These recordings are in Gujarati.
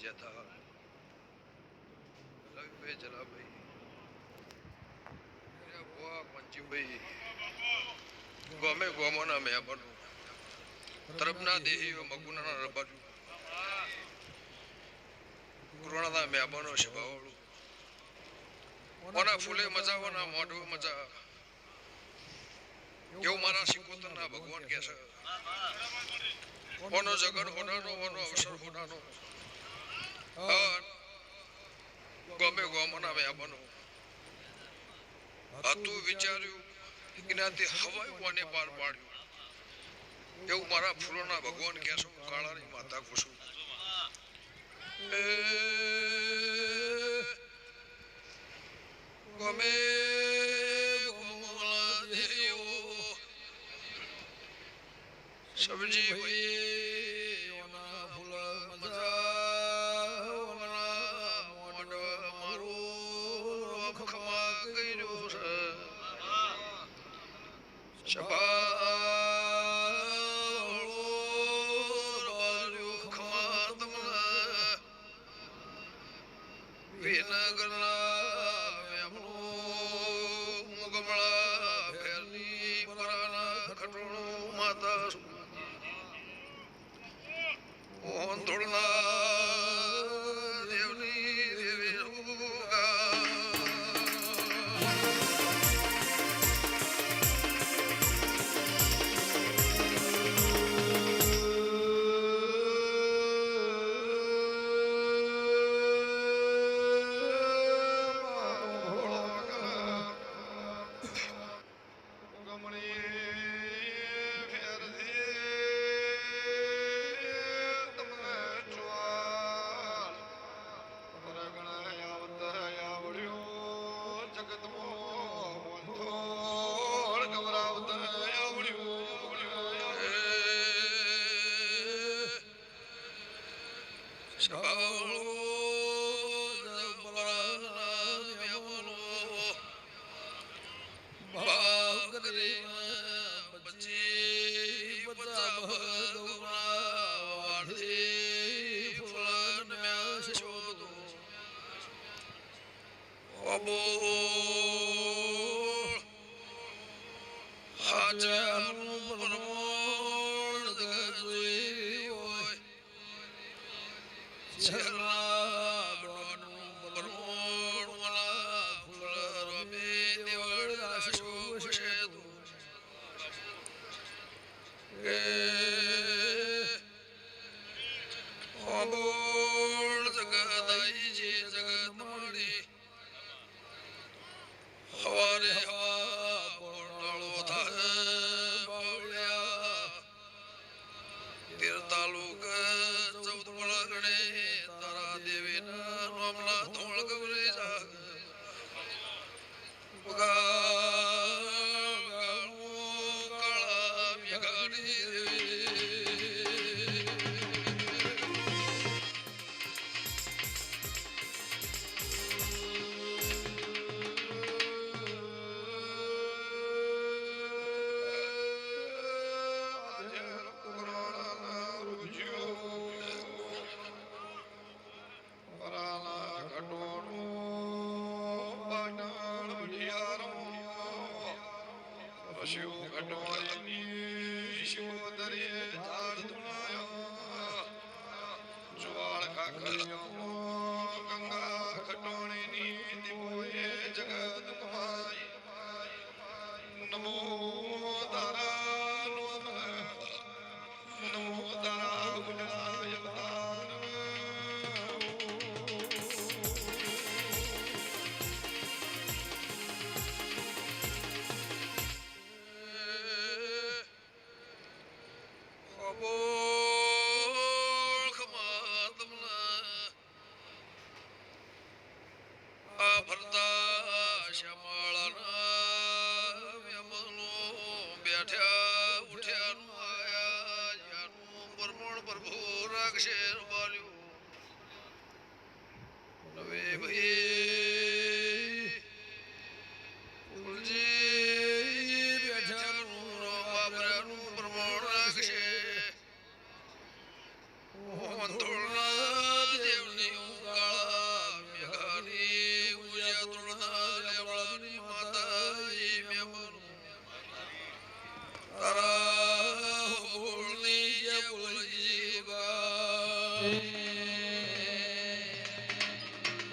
જતા રવિભાઈ જલાભાઈ પંચુભાઈ ગમે ગોમોના મહેમાનો તરફના દેહીઓ મગુના રબાજુ કોરોનાના મહેમાનો છે ભાવળું ઓના ફૂલે મજાવાના મોઢું મજા એવું મારા સિકોતરના ભગવાન કહે છે ઓનો જગન હોડાનો ઓનો અવસર હોડાનો ગમે ગોમોના મહેમાનો હતું વિચાર્યું એનાથી હવાઈ કોને પાર પાડ્યું એવું મારા ફૂલોના ભગવાન કહે છે કાળાની માતા કુસુમ ગમે ગોમોલા દેયો સબજી ભાઈ ઓના ફૂલ મજા ઓના મોઢ મારું ખમા કર્યું છે શબાળો ખમા તમને વિનગરના મુગમળા ફેરની પરાના ખટોળો માતા ઓંધોળના દેવની દેવી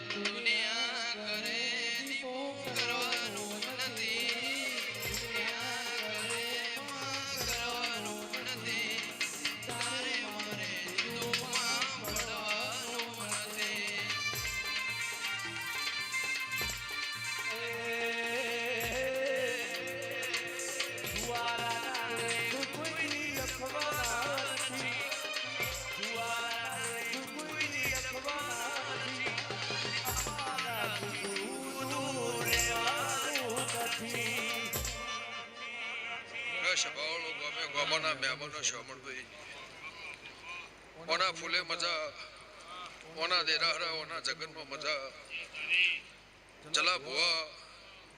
દુનિયા કરે દીપો કરવાનું નથી, દુનિયા કરે કરવાનું નથી, તારે મારે દુઃખમાં પડવાનું નથી. સભાવાળો ગમે ગોમાના મહેમાનો શામળભાઈ ઓના ફૂલે મજા ઓના દેરાહરા ઓના જગતમાં મજા ચલા ભુવા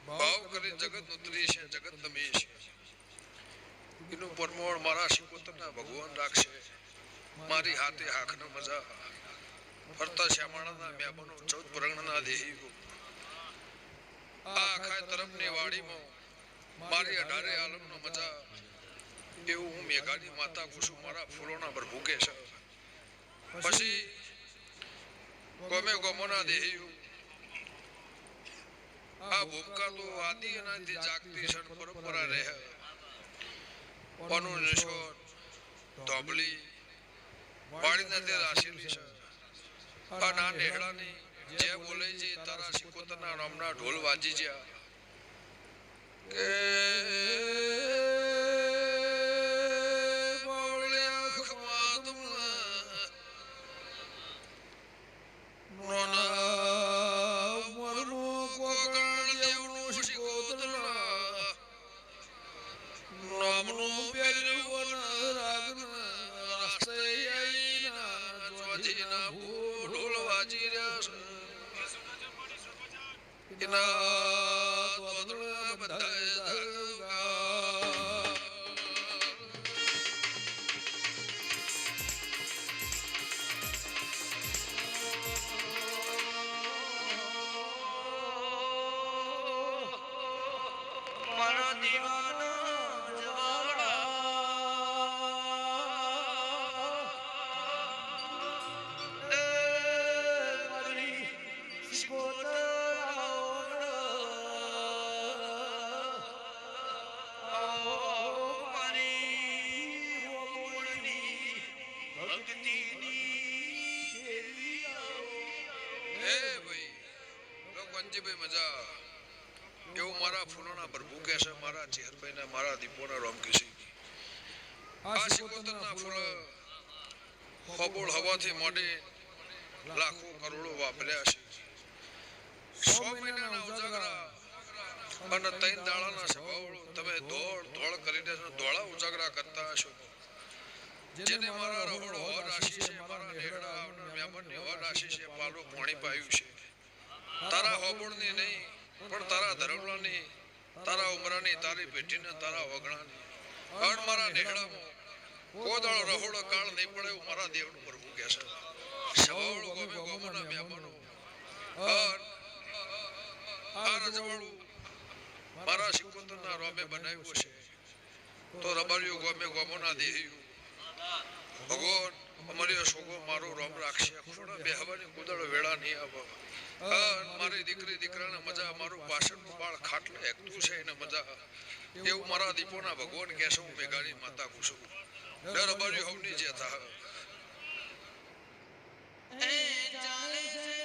ભાવ કરી જગત ઉતરી છે જગત તમે છે એનું પરમોણ મારા શિકોતરના ભગવાન રાખશે મારી હાથે હાખનો મજા ફરતા શ્યામાળાના મહેમાનો 14 પરગણાના દેહીઓ આ આખા તરફની વાડીમાં મારી 18 આલમનો મજા એવું હું મેઘાની માતા કુસુમ મારા ફૂલોના પર ભૂકે છે પછી ગમે ગમોના દેહીઓ આ ભૂકા તો આદિ અનાદિ જાગતી છે પરંપરા રહે પનું નિશોર ધોબલી વાડીના તે રાશેલી છે આ ના નેહડાની જે બોલે છે તારા શિકોતરના નામના ઢોલ વાજી જ્યા કે હવાથી મોડે લાખો કરોડો વાપર્યા છે 100 મહિનાના ઉજાગરા અને 3 દાડાના સભાવાળો તમે દોડ કરીને દોડા ઉજાગરા કરતા હશો જેને મારા રહોડો હોર રાશિ છે મારા નેહડા મહેમાનની હોર રાશિ છે પાલો પાણી પાયું છે તારા હોબળની નહીં પણ તારા ધરમલાની તારા ઉમરાની તારી પેટીને તારા વગણાની અણ મારા નેહડામાં કોદાળો રહોડો કાળ નહીં પડે એવું મારા દેવનું પ્રભુ કહે છે સવાળો ગમે ગોમના મહેમાનો આ રજવાડું મારા શિકોતરના રોમે બનાવ્યું છે તો રબારીઓ ગમે ગોમના દેહીઓ ભગવાન અમારી સોગો મારો રોમ રાખશે ખોડા બેહવાની કુદળ વેળા નહીં આવે મારી દીકરી દીકરાને મજા મારું પાછળનું બાળ ખાટલે એકતું છે એને મજા એવું મારા દીપોના ભગવાન કહેશે હું મેઘાની માતા કુસુમ ડર બારી હોવની જે થા એ ચાલે છે